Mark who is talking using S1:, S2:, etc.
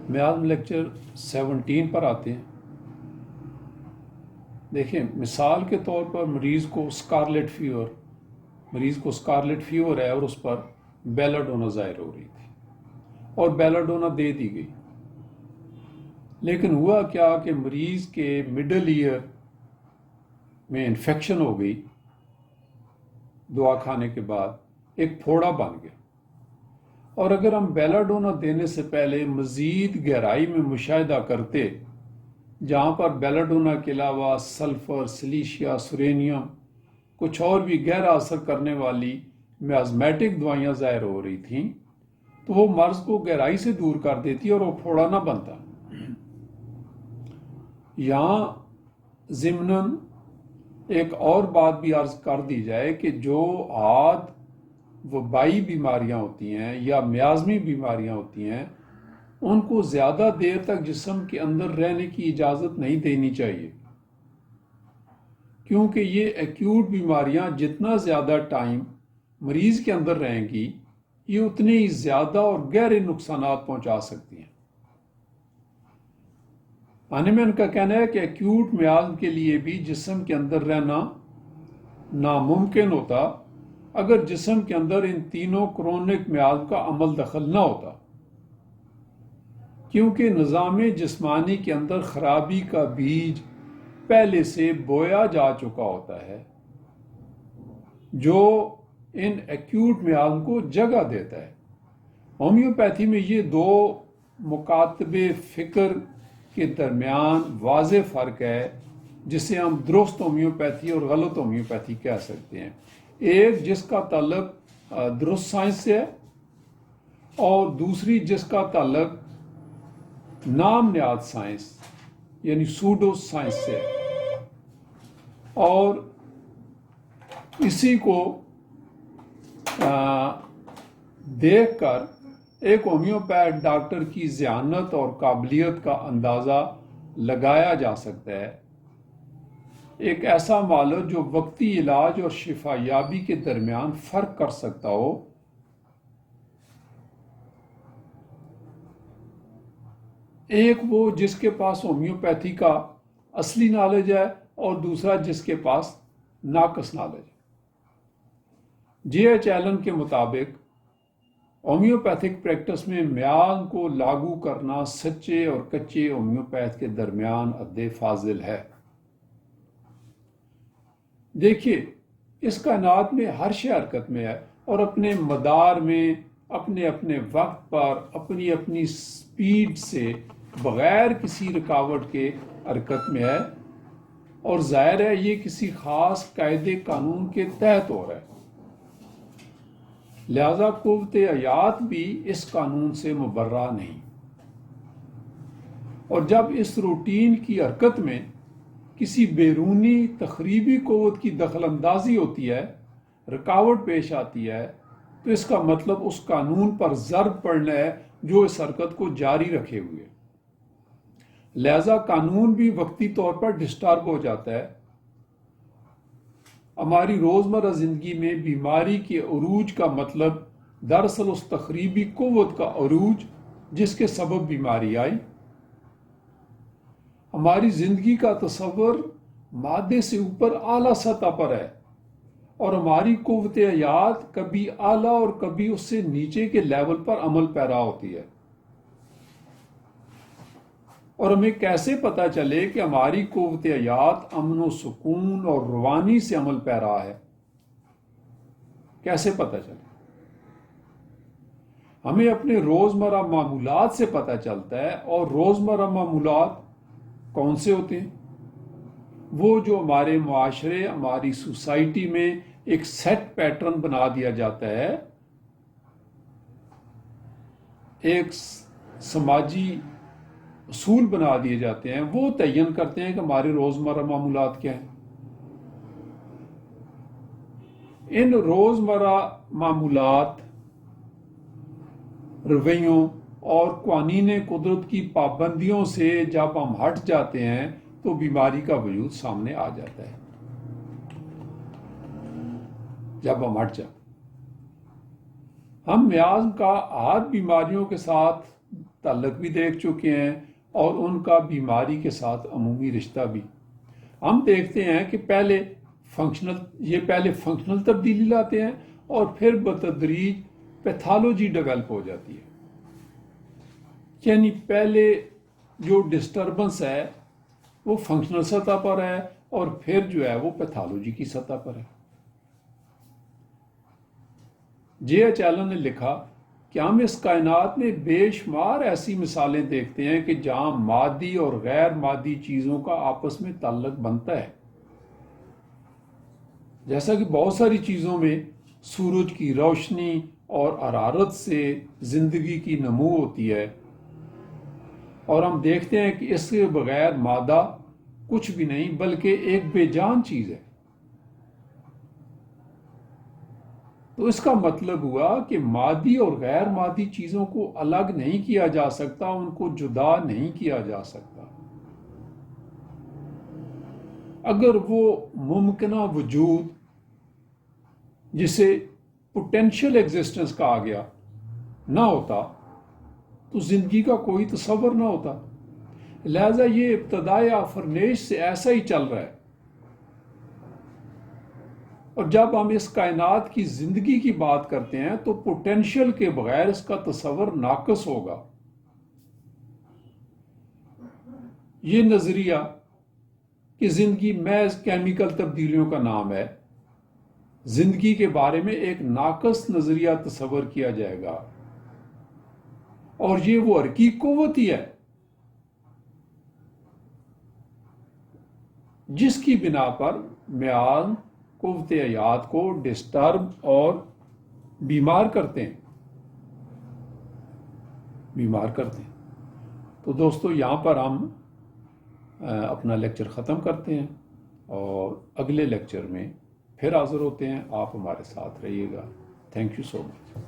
S1: میازم lecture 17 پر آتے ہیں۔ دیکھیں، مثال کے طور پر مریض کو اسکارلیٹ فیور ہے اور اس پر بیلاڈونا ظاہر ہو رہی تھی اور بیلاڈونا دے دی گئی، لیکن ہوا کیا کہ مریض کے مڈل ایئر میں انفیکشن ہو گئی، دوا کھانے کے بعد ایک پھوڑا بن گیا، اور اگر ہم بیلاڈونا دینے سے پہلے مزید گہرائی میں مشاہدہ کرتے جہاں پر بیلاڈونا کے علاوہ سلفر، سلیشیا، سورینیم، کچھ اور بھی گہرا اثر کرنے والی میازمیٹک دوائیاں ظاہر ہو رہی تھیں، تو وہ مرض کو گہرائی سے دور کر دیتی اور وہ پھوڑا نہ بنتا۔ یہاں ضمناً ایک اور بات بھی عرض کر دی جائے کہ جو عاد وبائی بیماریاں ہوتی ہیں یا میازمی بیماریاں ہوتی ہیں، ان کو زیادہ دیر تک جسم کے اندر رہنے کی اجازت نہیں دینی چاہیے، کیونکہ یہ ایکیوٹ بیماریاں جتنا زیادہ ٹائم مریض کے اندر رہیں گی، یہ اتنے ہی زیادہ اور گہرے نقصانات پہنچا سکتی ہیں۔ ہانیمن کا کہنا ہے کہ ایکیوٹ میازم کے لیے بھی جسم کے اندر رہنا ناممکن ہوتا اگر جسم کے اندر ان تینوں کرونک میازم کا عمل دخل نہ ہوتا، کیونکہ نظام جسمانی کے اندر خرابی کا بیج پہلے سے بویا جا چکا ہوتا ہے جو ان ایکیوٹ میازم کو جگہ دیتا ہے۔ ہومیوپیتھی میں یہ دو مکاتب فکر کے درمیان واضح فرق ہے، جسے ہم درست ہومیوپیتھی اور غلط ہومیوپیتھی کہہ سکتے ہیں۔ ایک جس کا تعلق درست سائنس سے ہے، اور دوسری جس کا تعلق نام نہاد سائنس یعنی سوڈو سائنس سے ہے، اور اسی کو دیکھ کر ایک ہومیوپیتھ ڈاکٹر کی ذہانت اور قابلیت کا اندازہ لگایا جا سکتا ہے۔ ایک ایسا معالج جو وقتی علاج اور شفا یابی کے درمیان فرق کر سکتا ہو۔ ایک وہ جس کے پاس ہومیوپیتھی کا اصلی نالج ہے، اور دوسرا جس کے پاس ناقص نالج ہے۔ جے ایچ ایلن کے مطابق ہومیوپیتھک پریکٹس میں میازم کو لاگو کرنا سچے اور کچے ہومیوپیتھ کے درمیان حد فاضل ہے۔ دیکھیے، اس کائنات میں ہر شے حرکت میں ہے اور اپنے مدار میں، اپنے اپنے وقت پر، اپنی اپنی سپیڈ سے، بغیر کسی رکاوٹ کے حرکت میں ہے، اور ظاہر ہے یہ کسی خاص قاعدے قانون کے تحت ہو رہا ہے، لہذا قوت حیات بھی اس قانون سے مبرہ نہیں۔ اور جب اس روٹین کی حرکت میں کسی بیرونی تخریبی قوت کی دخل اندازی ہوتی ہے، رکاوٹ پیش آتی ہے، تو اس کا مطلب اس قانون پر ضرب پڑنا ہے جو اس حرکت کو جاری رکھے ہوئے، لہذا قانون بھی وقتی طور پر ڈسٹرب ہو جاتا ہے۔ ہماری روزمرہ زندگی میں بیماری کے عروج کا مطلب دراصل اس تخریبی قوت کا عروج جس کے سبب بیماری آئی۔ ہماری زندگی کا تصور مادے سے اوپر اعلیٰ سطح پر ہے، اور ہماری قوت حیات کبھی اعلیٰ اور کبھی اس سے نیچے کے لیول پر عمل پیرا ہوتی ہے۔ اور ہمیں کیسے پتہ چلے کہ ہماری قوت حیات امن و سکون اور روانی سے عمل پیرا ہے؟ کیسے پتہ چلے؟ ہمیں اپنے روزمرہ معمولات سے پتہ چلتا ہے، اور روزمرہ معمولات کون سے ہوتے ہیں؟ وہ جو ہمارے معاشرے، ہماری سوسائٹی میں ایک سیٹ پیٹرن بنا دیا جاتا ہے، ایک سماجی اصول بنا دیے جاتے ہیں، وہ تعین کرتے ہیں کہ ہمارے روزمرہ معمولات کیا ہیں۔ ان روزمرہ معمولات، رویوں اور قوانین قدرت کی پابندیوں سے جب ہم ہٹ جاتے ہیں تو بیماری کا وجود سامنے آ جاتا ہے۔ جب ہم ہٹ جاتے، ہم میازم کا عاد بیماریوں کے ساتھ تعلق بھی دیکھ چکے ہیں اور ان کا بیماری کے ساتھ عمومی رشتہ بھی. ہم دیکھتے ہیں کہ پہلے فنکشنل تبدیلی لاتے ہیں اور پھر بتدریج پیتھالوجی ڈیولپ ہو جاتی ہے. یعنی پہلے جو ڈسٹربنس ہے وہ فنکشنل سطح پر ہے اور پھر جو ہے وہ پیتھالوجی کی سطح پر ہے. جے ایچ ایلن نے لکھا کہ ہم اس کائنات میں بے شمار ایسی مثالیں دیکھتے ہیں کہ جہاں مادی اور غیر مادی چیزوں کا آپس میں تعلق بنتا ہے. جیسا کہ بہت ساری چیزوں میں سورج کی روشنی اور حرارت سے زندگی کی نمو ہوتی ہے، اور ہم دیکھتے ہیں کہ اس کے بغیر مادہ کچھ بھی نہیں بلکہ ایک بے جان چیز ہے. تو اس کا مطلب ہوا کہ مادی اور غیر مادی چیزوں کو الگ نہیں کیا جا سکتا، ان کو جدا نہیں کیا جا سکتا. اگر وہ ممکنہ وجود جسے پوٹینشیل ایگزسٹنس کہا گیا نہ ہوتا تو زندگی کا کوئی تصور نہ ہوتا. لہذا یہ ابتدائے آفرینش سے ایسا ہی چل رہا ہے، اور جب ہم اس کائنات کی زندگی کی بات کرتے ہیں تو پوٹینشیل کے بغیر اس کا تصور ناقص ہوگا. یہ نظریہ کہ زندگی محض کیمیکل تبدیلیوں کا نام ہے، زندگی کے بارے میں ایک ناقص نظریہ تصور کیا جائے گا، اور یہ وہ حرکی قوت ہی ہے جس کی بنا پر میعان قوت حیات کو ڈسٹرب اور بیمار کرتے ہیں. تو دوستو یہاں پر ہم اپنا لیکچر ختم کرتے ہیں اور اگلے لیکچر میں پھر حاضر ہوتے ہیں. آپ ہمارے ساتھ رہیے گا. Thank you so much.